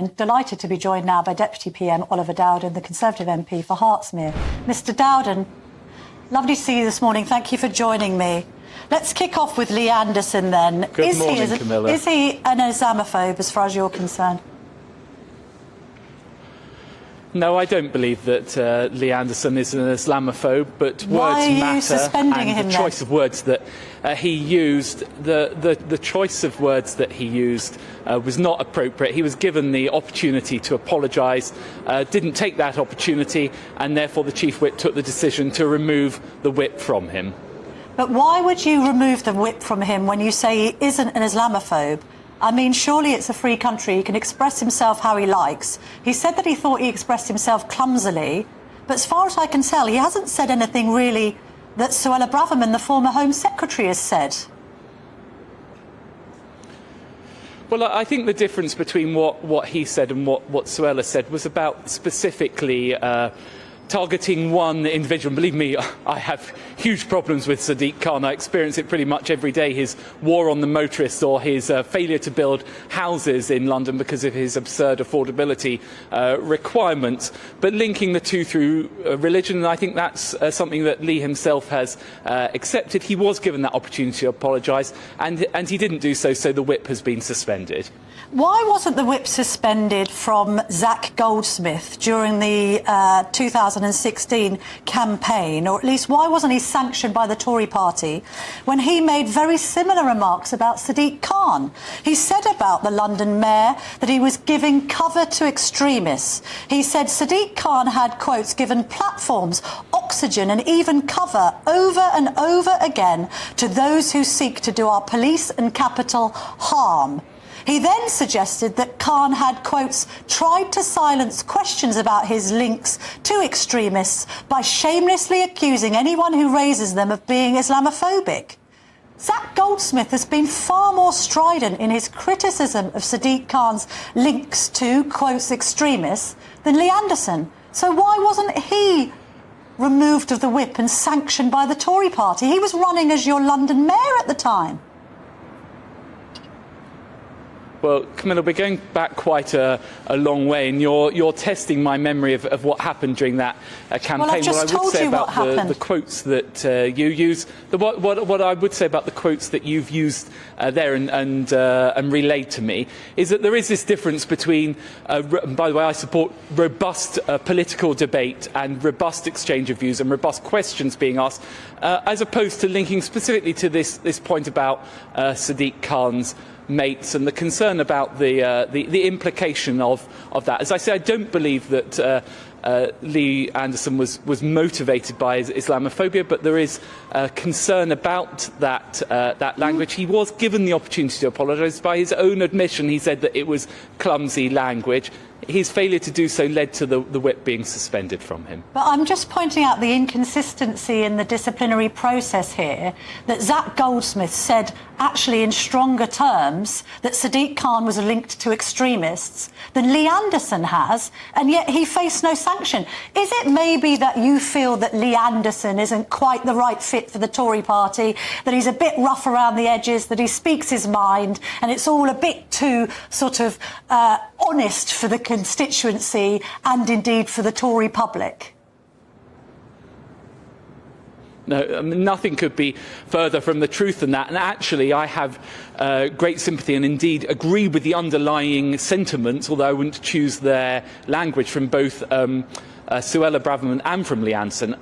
I'm delighted to be joined now by Deputy PM Oliver Dowden, the Conservative MP for Hertsmere. Mr Dowden, lovely to see you this morning. Thank you for joining me. Let's kick off with Lee Anderson then. Good morning, Camilla. Is he an Islamophobe as far as you're concerned? No, I don't believe that Lee Anderson is an Islamophobe, but Why words are you suspending matter, him and the then? choice of words that he used, the choice of words that he used was not appropriate. He was given the opportunity to apologise, didn't take that opportunity, and therefore the Chief Whip took the decision to remove the whip from him. But why would you remove the whip from him when you say he isn't an Islamophobe? I mean, surely it's a free country. He can express himself how he likes. He said that he thought he expressed himself clumsily, but as far as I can tell, he hasn't said anything really that Suella Braverman, the former Home Secretary, has said. Well, I think the difference between what he said and what Suella said was about specifically targeting one individual. Believe me, I have huge problems with Sadiq Khan. I experience it pretty much every day, his war on the motorists or his failure to build houses in London because of his absurd affordability requirements. But linking the two through religion, and I think that's something that Lee himself has accepted. He was given that opportunity to apologise, and he didn't do so, so the whip has been suspended. Why wasn't the whip suspended from Zach Goldsmith during the 2016 campaign, or at least why wasn't he sanctioned by the Tory party when he made very similar remarks about Sadiq Khan? He said about the London mayor that he was giving cover to extremists. He said Sadiq Khan had, quotes, given platforms, oxygen and even cover over and over again to those who seek to do our police and capital harm. He then suggested that Khan had, quotes, tried to silence questions about his links to extremists by shamelessly accusing anyone who raises them of being Islamophobic. Zach Goldsmith has been far more strident in his criticism of Sadiq Khan's links to, quotes, extremists than Lee Anderson. So why wasn't he removed of the whip and sanctioned by the Tory party? He was running as your London mayor at the time. Well, Camilla, we're going back quite a long way, and you're testing my memory of what happened during that campaign. Well, I've just told you what happened. The quotes that you use, what I would say about the quotes that you've used there and relayed to me is that there is this difference between, by the way, I support robust political debate and robust exchange of views and robust questions being asked, as opposed to linking specifically to this point about Sadiq Khan's mates and the concern about the implication of that. As I say, I don't believe that Lee Anderson was motivated by Islamophobia, but there is concern about that language. He was given the opportunity to apologise. By his own admission, he said that it was clumsy language. His failure to do so led to the whip being suspended from him. But I'm just pointing out the inconsistency in the disciplinary process here, that Zach Goldsmith said actually in stronger terms that Sadiq Khan was linked to extremists than Lee Anderson has, and yet he faced no sanction. Is it maybe that you feel that Lee Anderson isn't quite the right fit for the Tory party, that he's a bit rough around the edges, that he speaks his mind, and it's all a bit too sort of honest for the constituency and indeed for the Tory public? No, I mean, nothing could be further from the truth than that. And actually, I have great sympathy and indeed agree with the underlying sentiments, although I wouldn't choose their language, from both Suella Braverman and from Lee Anderson.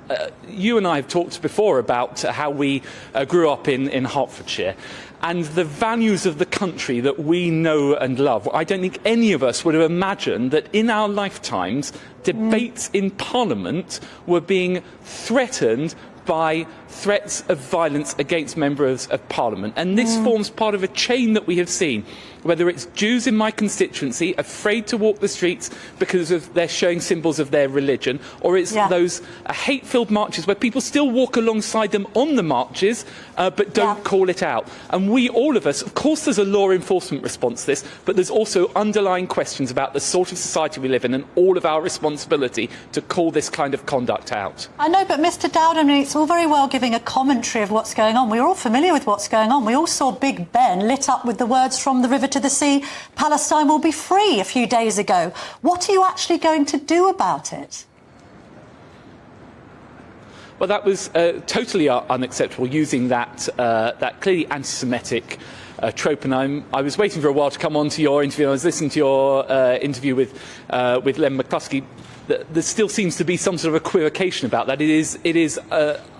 You and I have talked before about how we grew up in Hertfordshire and the values of the country that we know and love. I don't think any of us would have imagined that in our lifetimes, debates in Parliament were being threatened by threats of violence against members of Parliament. And this forms part of a chain that we have seen, whether it's Jews in my constituency afraid to walk the streets because of they're showing symbols of their religion, or it's those hate-filled marches where people still walk alongside them on the marches but don't call it out. And we, all of us, of course there's a law enforcement response to this, but there's also underlying questions about the sort of society we live in and all of our responsibility to call this kind of conduct out. I know, but Mr Dowden, it's all very well giving a commentary of what's going on. We're all familiar with what's going on. We all saw Big Ben lit up with the words "From the river to the sea, Palestine will be free" a few days ago. What are you actually going to do about it? Well, that was totally unacceptable, using that clearly anti-Semitic trope. And I was waiting for a while to come on to your interview. I was listening to your interview with Len McCluskey. There still seems to be some sort of equivocation about that. It is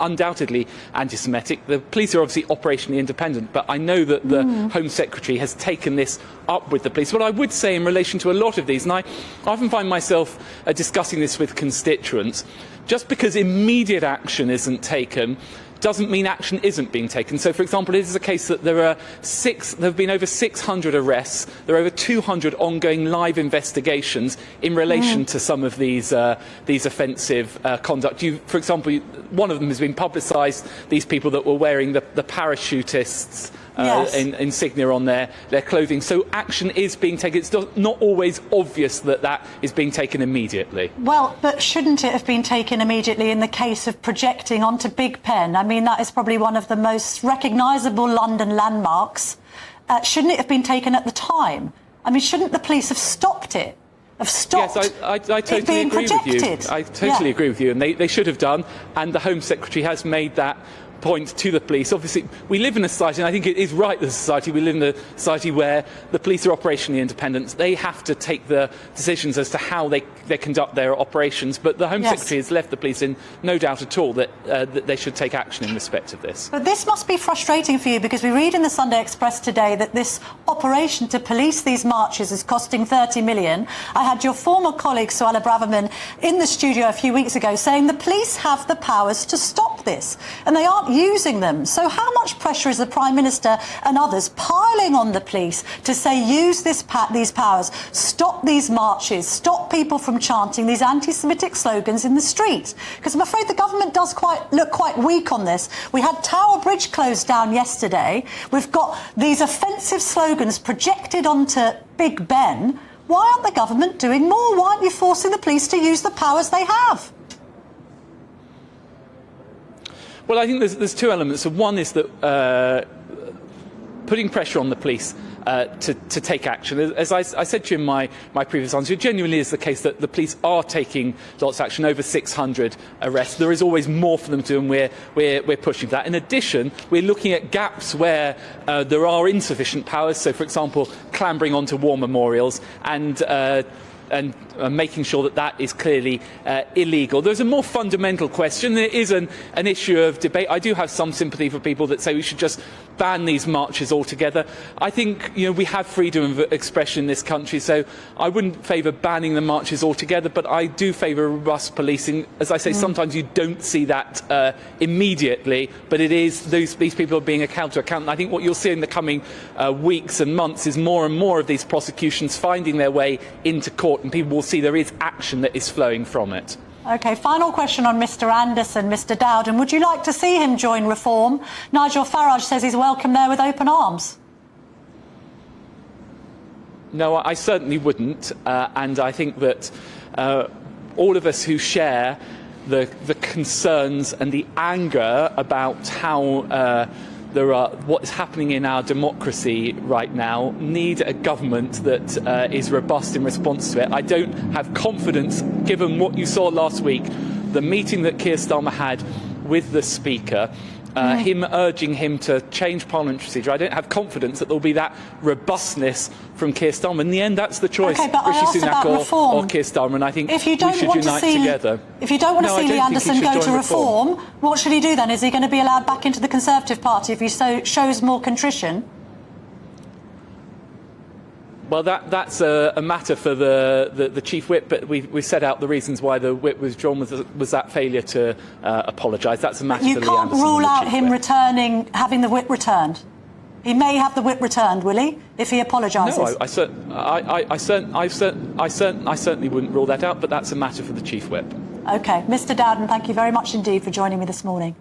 undoubtedly anti-Semitic. The police are obviously operationally independent, but I know that the Home Secretary has taken this up with the police. What I would say in relation to a lot of these, and I often find myself discussing this with constituents, just because immediate action isn't taken doesn't mean action isn't being taken. So, for example, it is a case that there have been over 600 arrests. There are over 200 ongoing live investigations in relation to some of these offensive conduct. For example, one of them has been publicised, these people that were wearing the parachutists' insignia on their clothing. So action is being taken. It's not always obvious that that is being taken immediately. Well, but shouldn't it have been taken immediately in the case of projecting onto Big Ben? I mean, that is probably one of the most recognisable London landmarks. Shouldn't it have been taken at the time? I mean, shouldn't the police have stopped it? Yes, I totally agree with you. I totally agree with you, and they should have done. And the Home Secretary has made that point to the police. Obviously, we live in a society, and I think it is right, the society, we live in a society where the police are operationally independent. They have to take the decisions as to how they conduct their operations, but the Home Secretary has left the police in no doubt at all that they should take action in respect of this. But this must be frustrating for you, because we read in the Sunday Express today that this operation to police these marches is costing 30 million. I had your former colleague, Suella Braverman, in the studio a few weeks ago saying the police have the powers to stop this, and they aren't using them. So how much pressure is the Prime Minister and others piling on the police to say use these powers, stop these marches, stop people from chanting these anti-Semitic slogans in the street? Because I'm afraid the government does look quite weak on this. We had Tower Bridge closed down yesterday. We've got these offensive slogans projected onto Big Ben. Why aren't the government doing more? Why aren't you forcing the police to use the powers they have? Well, I think there's two elements. So one is that putting pressure on the police to take action. As I said to you in my previous answer, it genuinely is the case that the police are taking lots of action, over 600 arrests. There is always more for them to do, and we're pushing for that. In addition, we're looking at gaps where there are insufficient powers. So, for example, clambering onto war memorials and making sure that that is clearly illegal. There's a more fundamental question. There is an issue of debate. I do have some sympathy for people that say we should just ban these marches altogether. I think we have freedom of expression in this country, so I wouldn't favour banning the marches altogether, but I do favour robust policing. As I say, sometimes you don't see that immediately, but it is these people are being held to account. And I think what you'll see in the coming weeks and months is more and more of these prosecutions finding their way into court, and people will see there is action that is flowing from it. OK, final question on Mr Anderson, Mr Dowden. Would you like to see him join Reform? Nigel Farage says he's welcome there with open arms. No, I certainly wouldn't. And I think that all of us who share the concerns and the anger about how what is happening in our democracy right now need a government that is robust in response to it. I don't have confidence, given what you saw last week, the meeting that Keir Starmer had with the Speaker, him urging him to change parliamentary procedure. I don't have confidence that there will be that robustness from Keir Starmer. In the end, that's the choice, Rishi Sunak or Keir Starmer, and I think we should unite together. If you don't want to see Lee Anderson go to Reform, what should he do then? Is he going to be allowed back into the Conservative Party if he shows more contrition? Well, that's a matter for the Chief Whip, but we set out the reasons why the Whip was drawn was that failure to apologise. That's a matter for Lee Anderson. You can't rule out him having the Whip returned. He may have the Whip returned, will he, if he apologises? No, I certainly wouldn't rule that out, but that's a matter for the Chief Whip. OK. Mr Dowden, thank you very much indeed for joining me this morning.